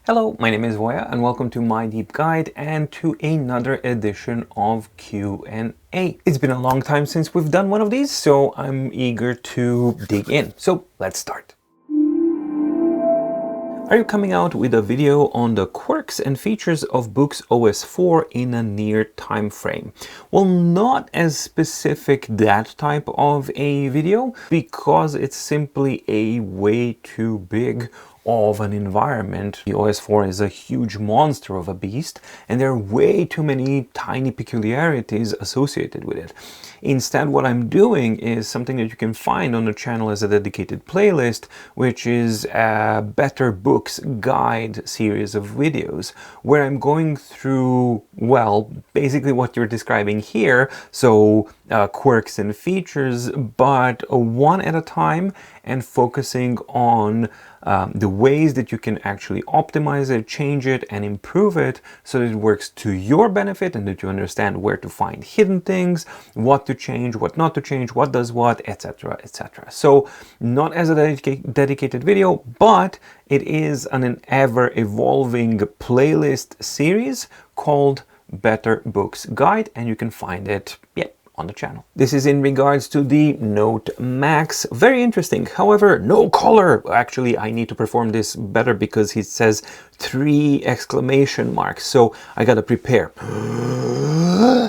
Hello, my name is Voya and welcome to My Deep Guide and to another edition of Q&A. It's been a long time since we've done one of these, so I'm eager to dig in. So let's start. Are you coming out with a video on the quirks and features of Boox OS 4 in a near time frame? Well, not as specific that type of a video, because it's simply a way too big of an environment. The OS 4 is a huge monster of a beast, and there are way too many tiny peculiarities associated with it. Instead, what I'm doing is something that you can find on the channel as a dedicated playlist, which is a Better Boox Guide series of videos, where I'm going through, well, basically what you're describing here, so quirks and features, but one at a time, and focusing on the ways that you can actually optimize it, change it, and improve it so that it works to your benefit and that you understand where to find hidden things, what to change, what not to change, what does what, etc., etc. So not as a dedicated video, but it is an ever-evolving playlist series called Better Boox Guide, and you can find it, on the channel. This is in regards to the Note Max. Very interesting. However, no color. Actually, I need to perform this better because it says 3 exclamation marks. So I gotta prepare.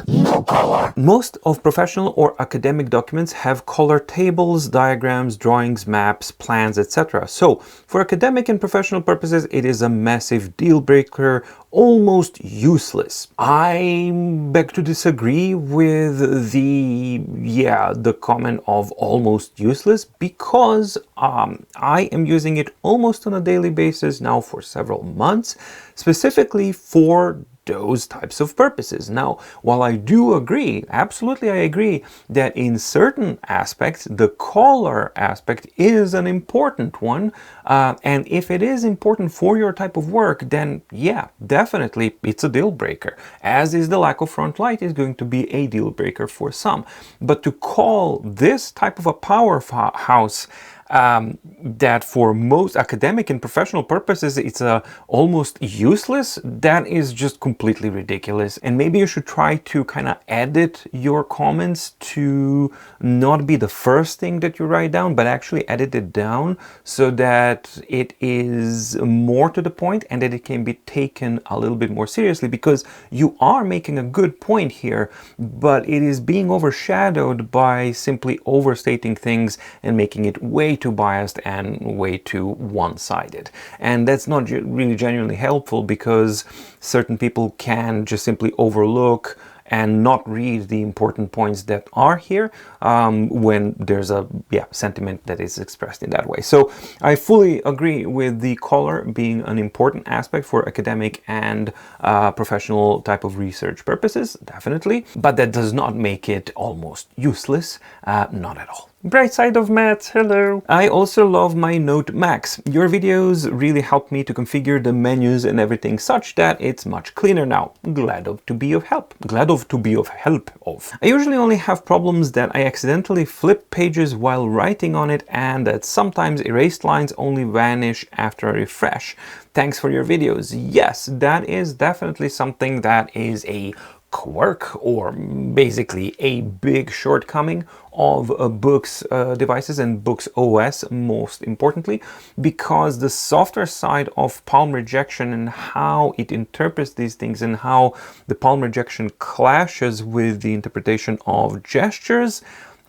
No color. Most of professional or academic documents have color tables, diagrams, drawings, maps, plans, etc. So for academic and professional purposes, it is a massive deal breaker, almost useless. I beg to disagree with the comment of almost useless, because I am using it almost on a daily basis now for several months, specifically for those types of purposes. Now, while I do agree, absolutely I agree, that in certain aspects, the color aspect is an important one, and if it is important for your type of work, then yeah, definitely it's a deal breaker, as is the lack of front light is going to be a deal breaker for some. But to call this type of a powerhouse that for most academic and professional purposes it's almost useless, that is just completely ridiculous. And maybe you should try to kind of edit your comments to not be the first thing that you write down, but actually edit it down so that it is more to the point and that it can be taken a little bit more seriously, because you are making a good point here, but it is being overshadowed by simply overstating things and making it way too biased and way too one-sided. And that's not really genuinely helpful, because certain people can just simply overlook and not read the important points that are here when there's a sentiment that is expressed in that way. So I fully agree with the color being an important aspect for academic and professional type of research purposes, definitely, but that does not make it almost useless, not at all. Bright side of maths, hello! I also love my Note Max. Your videos really help me to configure the menus and everything such that it's much cleaner now. Glad to be of help. I usually only have problems that I accidentally flip pages while writing on it, and that sometimes erased lines only vanish after a refresh. Thanks for your videos. Yes, that is definitely something that is a quirk, or basically a big shortcoming of Boox devices and Boox OS, most importantly, because the software side of palm rejection and how it interprets these things and how the palm rejection clashes with the interpretation of gestures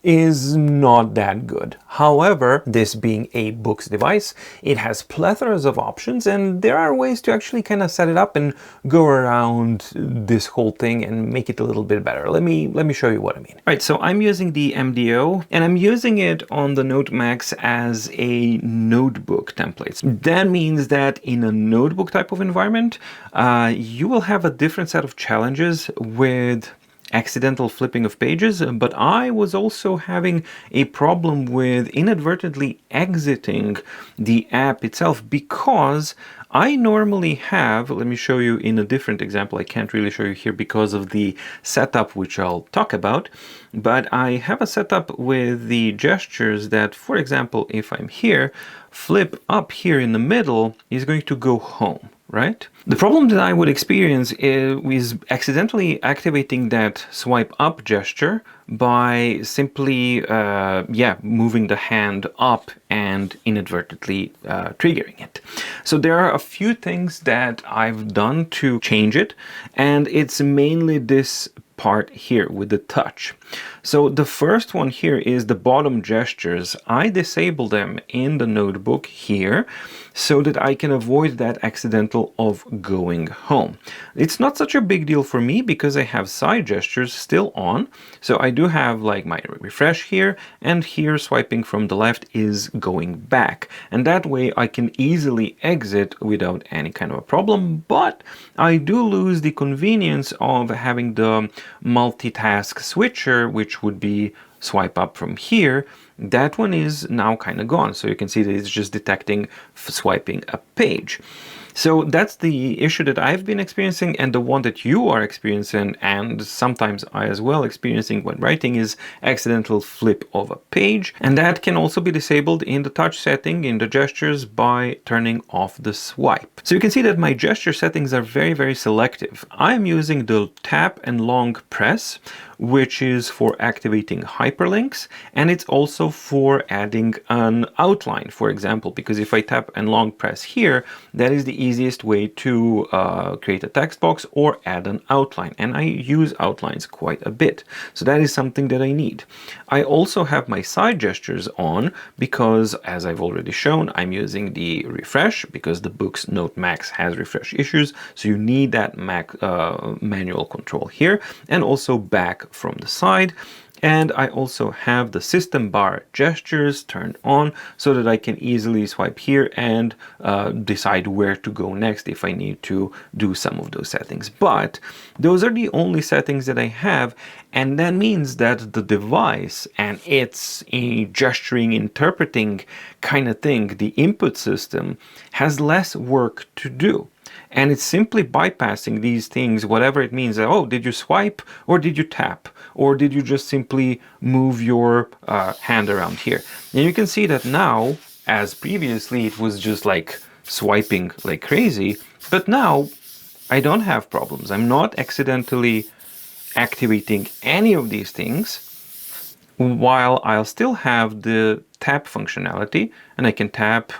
is not that good. However, this being a Boox device, it has plethoras of options, and there are ways to actually kind of set it up and go around this whole thing and make it a little bit better. Let me show you what I mean. All right, so I'm using the MDO, and I'm using it on the Note Max as a notebook template. That means that in a notebook type of environment, you will have a different set of challenges with accidental flipping of pages, but I was also having a problem with inadvertently exiting the app itself, because I normally have, let me show you in a different example, I can't really show you here because of the setup, which I'll talk about, but I have a setup with the gestures that, for example, if I'm here, flip up here in the middle is going to go home. right? The problem that I would experience is accidentally activating that swipe up gesture by simply, moving the hand up and inadvertently triggering it. So there are a few things that I've done to change it, and it's mainly this part here with the touch. So the first one here is the bottom gestures. I disable them in the notebook here so that I can avoid that accidental of going home. It's not such a big deal for me because I have side gestures still on. So I do have like my refresh here, and here swiping from the left is going back. And that way I can easily exit without any kind of a problem, but I do lose the convenience of having the multitask switcher, which would be swipe up from here. That one is now kind of gone. So you can see that it's just detecting swiping a page. So that's the issue that I've been experiencing, and the one that you are experiencing, and sometimes I as well experiencing when writing, is accidental flip of a page. And that can also be disabled in the touch setting in the gestures by turning off the swipe. So you can see that my gesture settings are very, very selective. I'm using the tap and long press, which is for activating hyperlinks, and it's also for adding an outline, for example, because if I tap and long press here, that is the easiest way to create a text box or add an outline, and I use outlines quite a bit, so that is something that I need. I also have my side gestures on because, as I've already shown, I'm using the refresh because the Boox Note Max has refresh issues, so you need that manual control here, and also back from the side. And I also have the system bar gestures turned on so that I can easily swipe here and decide where to go next if I need to do some of those settings. But those are the only settings that I have, and that means that the device and its a gesturing, interpreting kind of thing, the input system, has less work to do. And it's simply bypassing these things, whatever it means. Oh, did you swipe or did you tap? Or did you just simply move your hand around here? And you can see that now, as previously it was just like swiping like crazy, but now I don't have problems. I'm not accidentally activating any of these things, while I'll still have the tap functionality, and I can tap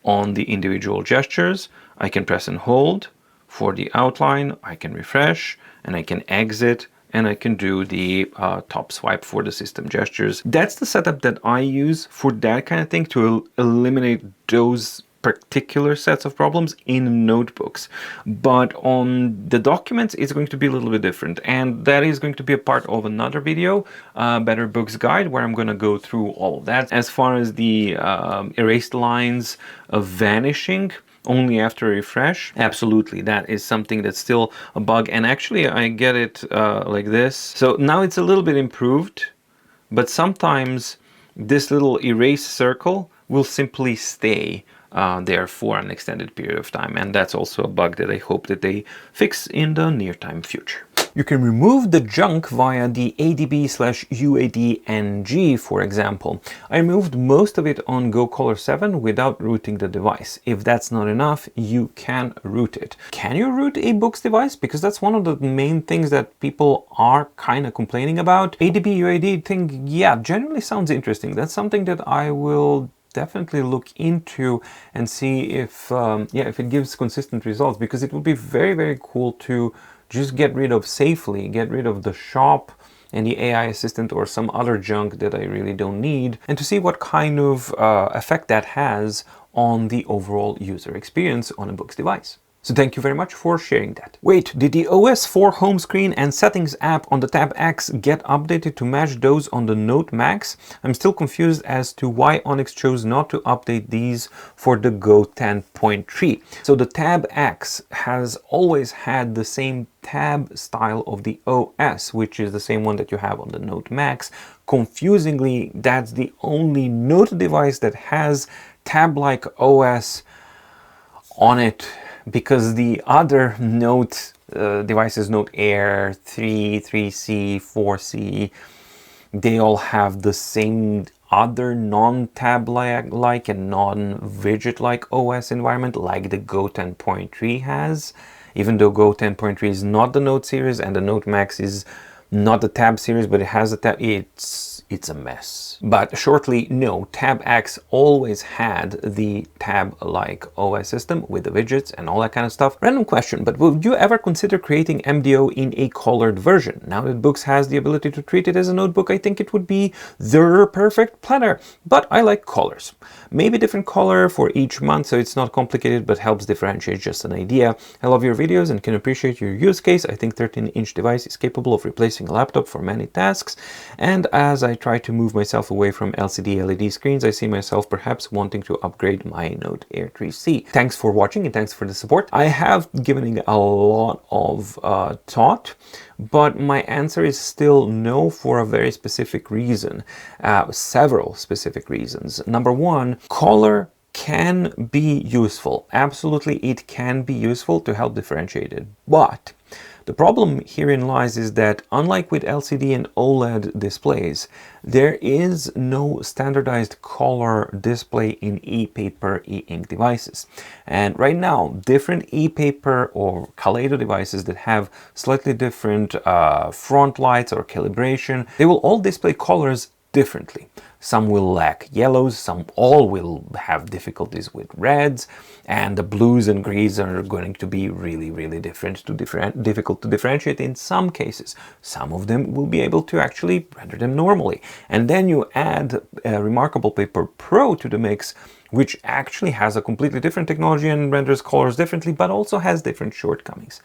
on the individual gestures. I can press and hold for the outline, I can refresh, and I can exit, and I can do the top swipe for the system gestures. That's the setup that I use for that kind of thing, to eliminate those particular sets of problems in notebooks. But on the documents, it's going to be a little bit different, and that is going to be a part of another video, Better Boox Guide, where I'm going to go through all of that. As far as the erased lines of vanishing only after a refresh, absolutely, that is something that's still a bug. And actually I get it like this. So now it's a little bit improved, but sometimes this little erase circle will simply stay there for an extended period of time, and that's also a bug that I hope that they fix in the near time future. You can remove the junk via the adb/uadng, for example. I removed most of it on Go Color 7 without rooting the device. If that's not enough, you can root it. Can you root a Boox device? Because that's one of the main things that people are kind of complaining about. adb/uad thing, yeah, generally sounds interesting. That's something that I will definitely look into and see if it gives consistent results, because it would be very, very cool to just get rid of the shop and the AI assistant or some other junk that I really don't need, and to see what kind of effect that has on the overall user experience on a Boox device. So thank you very much for sharing that. Wait, did the OS 4 home screen and settings app on the Tab X get updated to match those on the Note Max? I'm still confused as to why Onyx chose not to update these for the Go 10.3. So the Tab X has always had the same tab style of the OS, which is the same one that you have on the Note Max. Confusingly, that's the only Note device that has tab-like OS on it, because the other Note devices, Note Air 3, 3C, 4C, they all have the same other non-tab-like and non-widget-like OS environment like the Go 10.3 has. Even though Go 10.3 is not the Note series and the Note Max is not the Tab series, but it has a tab, it's a mess. But shortly, no, Tab X always had the tab-like OS system with the widgets and all that kind of stuff. Random question, but would you ever consider creating MDO in a colored version? Now that Boox has the ability to treat it as a notebook, I think it would be the perfect planner. But I like colors. Maybe different color for each month, so it's not complicated, but helps differentiate, just an idea. I love your videos and can appreciate your use case. I think 13-inch device is capable of replacing a laptop for many tasks. And as I try to move myself away from LCD LED screens, I see myself perhaps wanting to upgrade my Note Air 3C. Thanks for watching and thanks for the support. I have given it a lot of thought, but my answer is still no for a very specific reason. Several specific reasons. Number one, color can be useful. Absolutely, it can be useful to help differentiate it. But the problem herein lies is that unlike with LCD and OLED displays, there is no standardized color display in e-paper, e-ink devices. And right now, different e-paper or Kaleido devices that have slightly different front lights or calibration, they will all display colors differently. Some will lack yellows, some all will have difficulties with reds, and the blues and greens are going to be really difficult to differentiate in some cases. Some of them will be able to actually render them normally. And then you add Remarkable Paper Pro to the mix, which actually has a completely different technology and renders colors differently, but also has different shortcomings.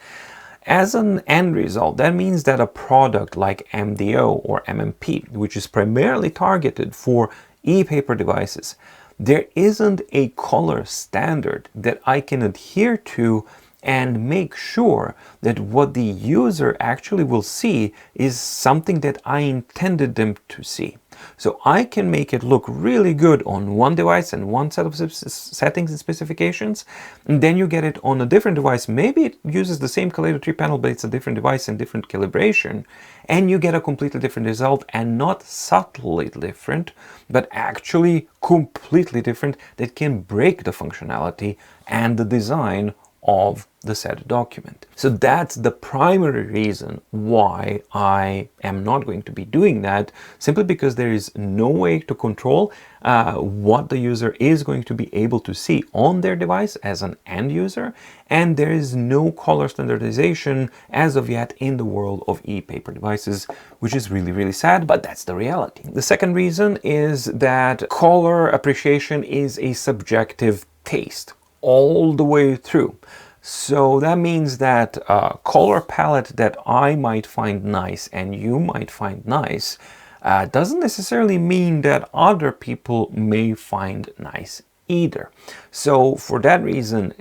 As an end result, that means that a product like MDO or MMP, which is primarily targeted for e-paper devices, there isn't a color standard that I can adhere to and make sure that what the user actually will see is something that I intended them to see. So I can make it look really good on one device and one set of settings and specifications, and then you get it on a different device. Maybe it uses the same Kaleido 3 panel, but it's a different device and different calibration, and you get a completely different result, and not subtly different, but actually completely different, that can break the functionality and the design of the said document. So that's the primary reason why I am not going to be doing that, simply because there is no way to control what the user is going to be able to see on their device as an end user, and there is no color standardization as of yet in the world of e-paper devices, which is really sad, but that's the reality. The second reason is that color appreciation is a subjective taste all the way through. So that means that a color palette that I might find nice and you might find nice doesn't necessarily mean that other people may find nice either. So for that reason,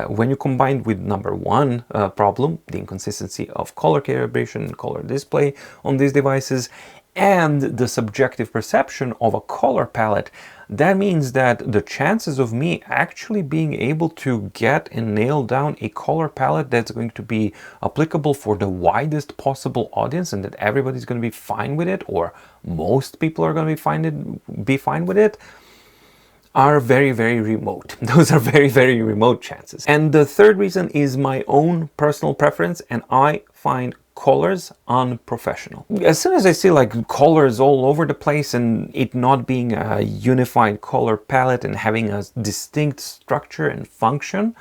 when you combine with number one problem, the inconsistency of color calibration and color display on these devices, and the subjective perception of a color palette, that means that the chances of me actually being able to get and nail down a color palette that's going to be applicable for the widest possible audience and that everybody's going to be fine with it, or most people are going to be fine with it, are very remote. Those are very remote chances. And the third reason is my own personal preference, and I find colors unprofessional. As soon as I see like colors all over the place and it not being a unified color palette and having a distinct structure and function,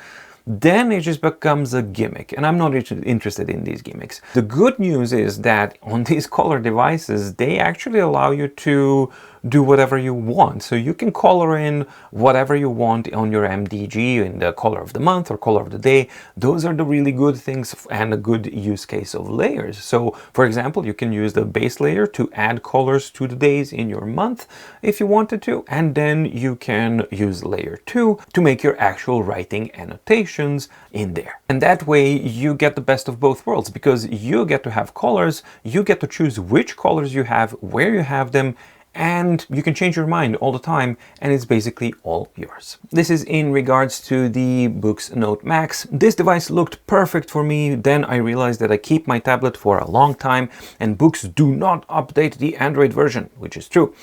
then it just becomes a gimmick, and I'm not interested in these gimmicks. The good news is that on these color devices, they actually allow you to do whatever you want. So you can color in whatever you want on your MDG in the color of the month or color of the day. Those are the really good things and a good use case of layers. So for example, you can use the base layer to add colors to the days in your month if you wanted to, and then you can use layer 2 to make your actual writing annotations in there. And that way you get the best of both worlds, because you get to have colors, you get to choose which colors you have, where you have them, and you can change your mind all the time, and it's basically all yours. This is in regards to the Boox Note Max. This device looked perfect for me. Then I realized that I keep my tablet for a long time, and Boox do not update the Android version, which is true.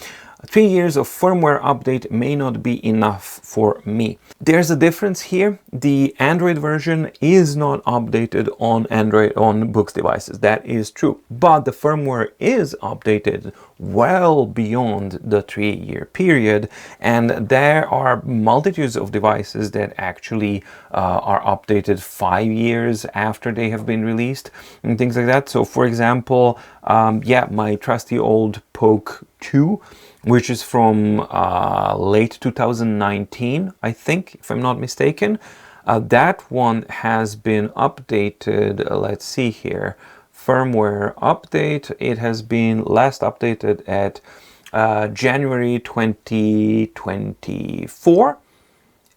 3 years of firmware update may not be enough for me. There's a difference here. The Android version is not updated on Boox devices. That is true. But the firmware is updated well beyond the 3-year period, and there are multitudes of devices that actually are updated 5 years after they have been released and things like that. So for example, yeah, my trusty old Poke 2, which is from late 2019, I think, if I'm not mistaken. That one has been updated, let's see here, firmware update. It has been last updated at January 2024,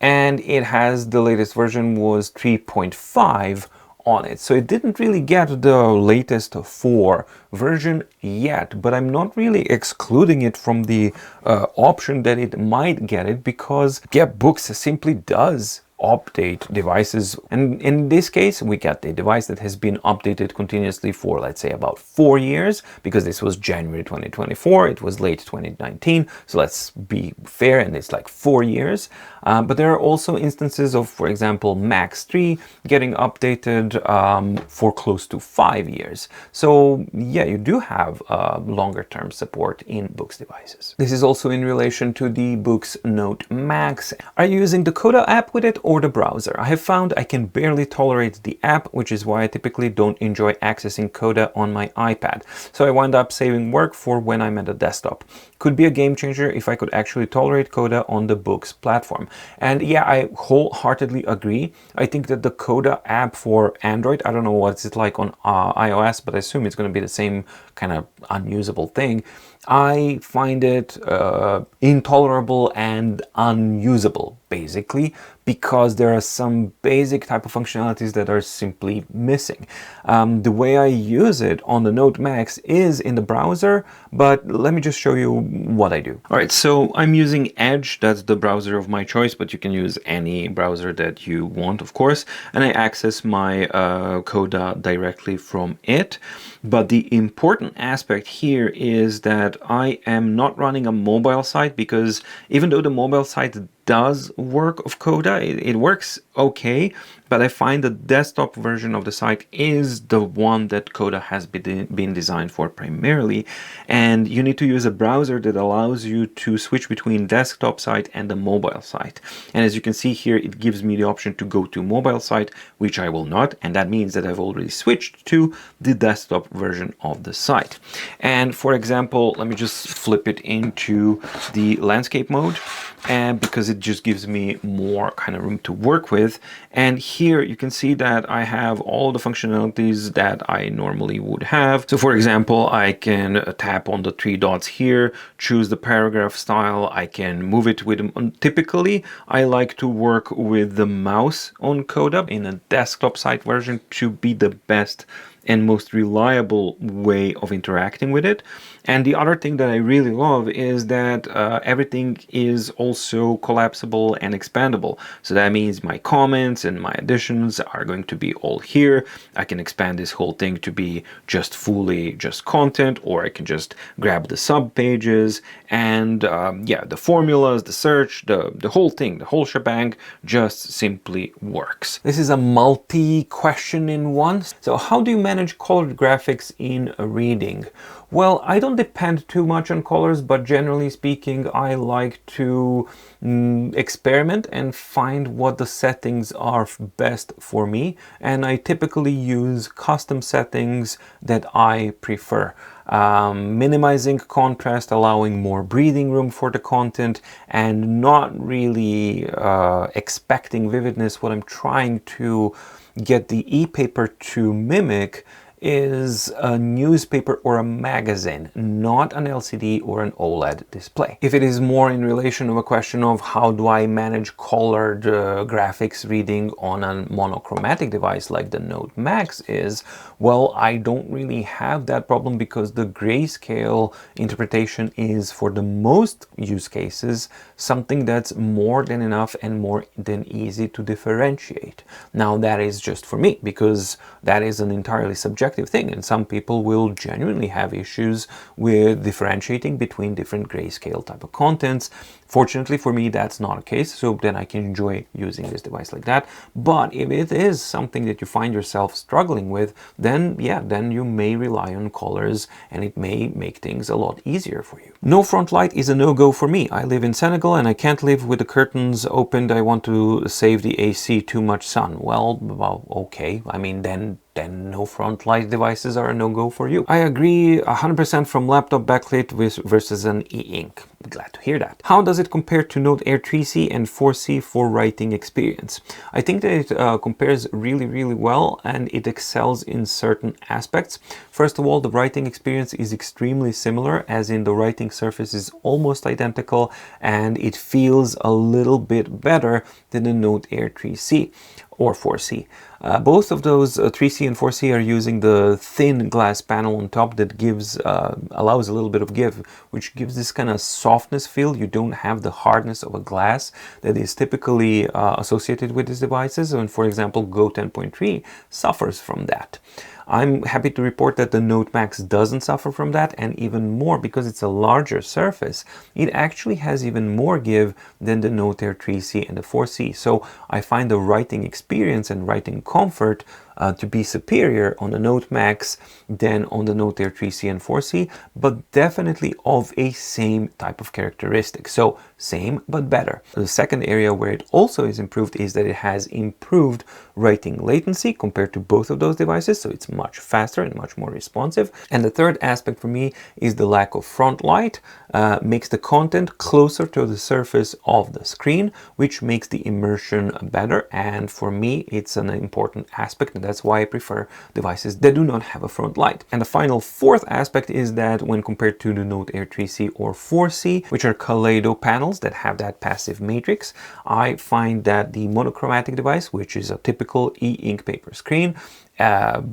and it has, the latest version was 3.5 on it. So it didn't really get the latest 4 version yet, but I'm not really excluding it from the option that it might get it, because yeah, Boox simply does update devices, and in this case we got a device that has been updated continuously for, let's say, about 4 years, because this was January 2024, it was late 2019, so let's be fair, and it's like 4 years. But there are also instances of, for example, Max 3 getting updated for close to 5 years. So yeah, you do have longer term support in Boox devices. This is also in relation to the Boox Note Max. Are you using the Coda app with it or the browser? I have found I can barely tolerate the app, which is why I typically don't enjoy accessing Coda on my iPad. So I wind up saving work for when I'm at a desktop. Could be a game changer if I could actually tolerate Coda on the Boox platform. And yeah, I wholeheartedly agree. I think that the Coda app for Android, I don't know what's it like on iOS, but I assume it's going to be the same kind of unusable thing. I find it intolerable and unusable, basically, because there are some basic type of functionalities that are simply missing. The way I use it on the Note Max is in the browser, but let me just show you what I do. All right, so I'm using Edge. That's the browser of my choice, but you can use any browser that you want, of course, and I access my Coda directly from it. But the important aspect here is that I am not running a mobile site, because even though the mobile site does work of Coda, it works okay, but I find the desktop version of the site is the one that Coda has been designed for primarily, and you need to use a browser that allows you to switch between desktop site and the mobile site. And as you can see here, it gives me the option to go to mobile site, which I will not, and that means that I've already switched to the desktop version of the site. And for example, let me just flip it into the landscape mode, and because it just gives me more kind of room to work with. And here you can see that I have all the functionalities that I normally would have. So for example, I can tap on the 3 dots here, choose the paragraph style, I can move it with, typically I like to work with the mouse on Coda in a desktop site version to be the best and most reliable way of interacting with it. And the other thing that I really love is that everything is also collapsible and expandable. So that means my comments and my additions are going to be all here. I can expand this whole thing to be just fully just content, or I can just grab the sub pages, and yeah, the formulas, the search, the whole thing, the whole shebang just simply works. This is a multi-question in one. So how do you manage colored graphics in reading? Well, I don't depend too much on colors, but generally speaking, I like to experiment and find what the settings are best for me. And I typically use custom settings that I prefer. Minimizing contrast, allowing more breathing room for the content, and not really expecting vividness. What I'm trying to get the e-paper to mimic is a newspaper or a magazine, not an LCD or an OLED display. If it is more in relation of a question of how do I manage colored graphics reading on a monochromatic device like the Note Max is, well, I don't really have that problem, because the grayscale interpretation is, for the most use cases, something that's more than enough and more than easy to differentiate. Now that is just for me, because that is an entirely subjective subjective thing, and some people will genuinely have issues with differentiating between different grayscale type of contents. Fortunately for me, that's not a case, so then I can enjoy using this device like that. But if it is something that you find yourself struggling with, then yeah, then you may rely on colors, and it may make things a lot easier for you. No front light is a no-go for me. I live in Senegal and I can't live with the curtains opened. I want to save the AC, too much sun. Well, okay. I mean, then no front light devices are a no-go for you. I agree 100% from laptop backlit versus an e-ink. Glad to hear that. How does it compare to Note Air 3C and 4C for writing experience? I think that it compares really well, and it excels in certain aspects. First of all, the writing experience is extremely similar, as in the writing surface is almost identical, and it feels a little bit better than the Note Air 3C or 4C. Both of those 3C and 4C are using the thin glass panel on top that gives allows a little bit of give, which gives this kind of softness feel. You don't have the hardness of a glass that is typically associated with these devices, and for example Go 10.3 suffers from that. I'm happy to report that the Note Max doesn't suffer from that, and even more, because it's a larger surface, it actually has even more give than the Note Air 3C and the 4C. So I find the writing experience and writing comfort to be superior on the Note Max than on the Note Air 3C and 4C, but definitely of a same type of characteristic. So same but better. The second area where it also is improved is that it has improved writing latency compared to both of those devices, so it's much faster and much more responsive. And the third aspect for me is the lack of front light. Makes the content closer to the surface of the screen, which makes the immersion better, and for me it's an important aspect, and that's why I prefer devices that do not have a front light. And the final fourth aspect is that when compared to the Note Air 3C or 4C, which are Kaleido panels that have that passive matrix, I find that the monochromatic device, which is a typical e-ink paper screen,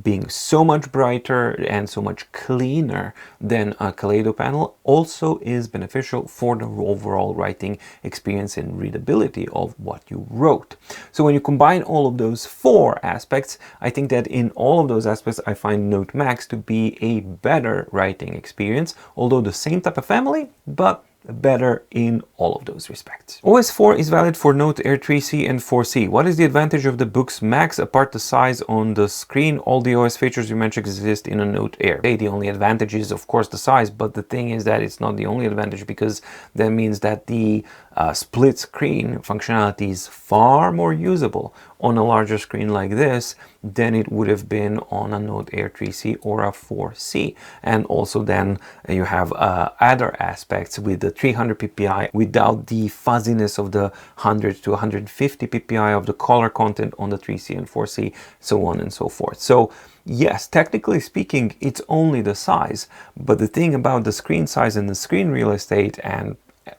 being so much brighter and so much cleaner than a Kaleido panel, also is beneficial for the overall writing experience and readability of what you wrote. So when you combine all of those four aspects, I think that in all of those aspects I find Note Max to be a better writing experience, although the same type of family, but better in all of those respects. OS 4 is valid for Note Air 3C and 4C. What is the advantage of the Boox Max apart the size on the screen? All the OS features you mentioned exist in a Note Air. The only advantage is of course the size, but the thing is that it's not the only advantage, because that means that the split screen functionality is far more usable on a larger screen like this than it would have been on a Note Air 3C or a 4C. And also then you have other aspects with the 300 ppi without the fuzziness of the 100 to 150 ppi of the color content on the 3C and 4C, so on and so forth. So yes, technically speaking, it's only the size, but the thing about the screen size and the screen real estate and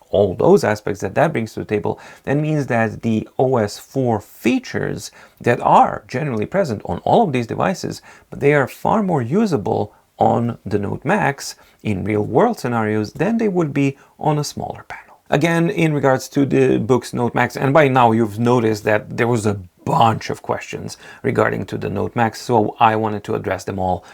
all those aspects that brings to the table, that means that the OS 4 features that are generally present on all of these devices, but they are far more usable on the Note Max in real world scenarios than they would be on a smaller panel. Again, in regards to the Boox Note Max, and by now you've noticed that there was a bunch of questions regarding to the Note Max, so I wanted to address them all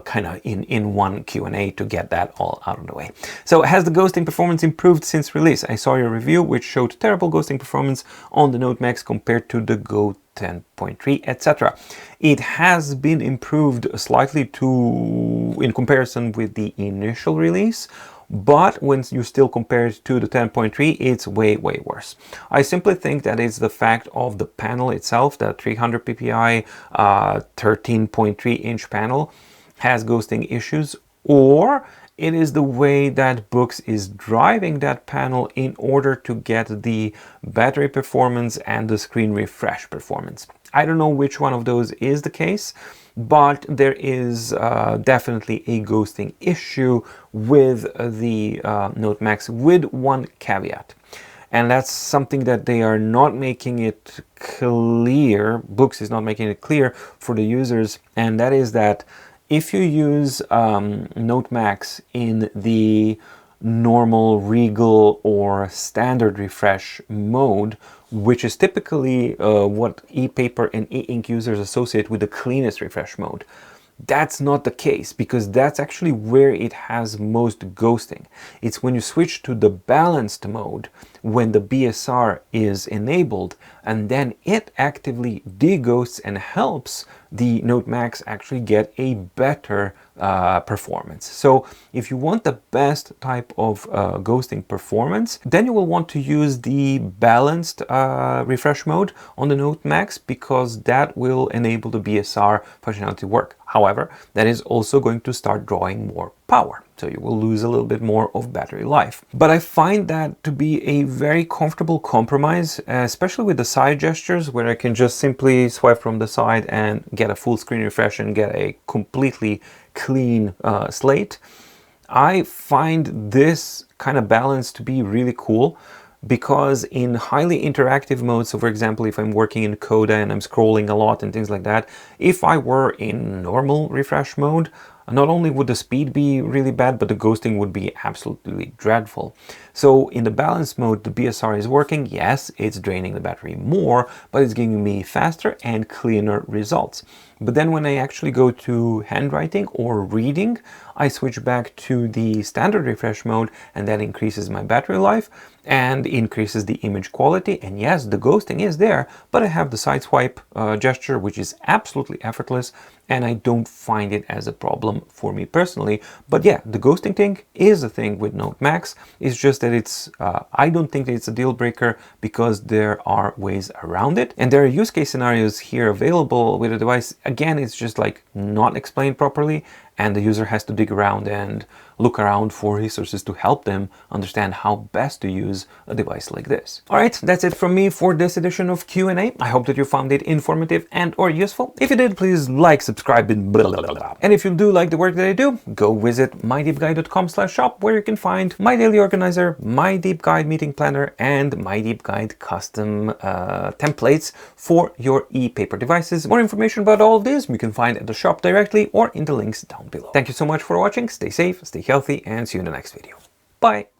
kind of in one Q&A to get that all out of the way. So has the ghosting performance improved since release? I saw your review which showed terrible ghosting performance on the Note Max compared to the Go 10.3, etc. It has been improved slightly in comparison with the initial release, but when you still compare it to the 10.3, it's way worse. I simply think that it's the fact of the panel itself, the 300 ppi 13.3 inch panel has ghosting issues, or it is the way that Boox is driving that panel in order to get the battery performance and the screen refresh performance. I don't know which one of those is the case, but there is definitely a ghosting issue with the Note Max, with one caveat. And that's something that they are not making it clear, Boox is not making it clear for the users, and that is that if you use Note Max in the normal, regal, or standard refresh mode, which is typically what e-paper and e-ink users associate with the cleanest refresh mode, That's not the case, because that's actually where it has most ghosting. It's when you switch to the balanced mode, when the BSR is enabled, and then it actively deghosts and helps the Note Max actually get a better performance. So if you want the best type of ghosting performance, then you will want to use the balanced refresh mode on the Note Max, because that will enable the BSR functionality to work. However, that is also going to start drawing more power, so you will lose a little bit more of battery life. But I find that to be a very comfortable compromise, especially with the side gestures, where I can just simply swipe from the side and get a full screen refresh and get a completely clean slate. I find this kind of balance to be really cool, because in highly interactive mode, so for example, if I'm working in Coda and I'm scrolling a lot and things like that, if I were in normal refresh mode, not only would the speed be really bad, but the ghosting would be absolutely dreadful. So in the balance mode, the BSR is working. Yes, it's draining the battery more, but it's giving me faster and cleaner results. But then when I actually go to handwriting or reading, I switch back to the standard refresh mode, and that increases my battery life and increases the image quality. And yes, the ghosting is there, but I have the side swipe gesture, which is absolutely effortless, and I don't find it as a problem for me personally. But yeah, the ghosting thing is a thing with Note Max. It's just that it's, I don't think that it's a deal breaker, because there are ways around it. And there are use case scenarios here available with the device. Again, it's just like not explained properly, and the user has to dig around and look around for resources to help them understand how best to use a device like this. All right, that's it from me for this edition of Q&A. I hope that you found it informative and or useful. If you did, please like, subscribe, and blah, blah, blah, blah. And if you do like the work that I do, go visit mydeepguide.com/shop, where you can find my daily organizer, my deep guide meeting planner, and my deep guide custom templates for your e-paper devices. More information about all of this you can find at the shop directly or in the links down below. Thank you so much for watching. Stay safe, stay healthy, and see you in the next video. Bye!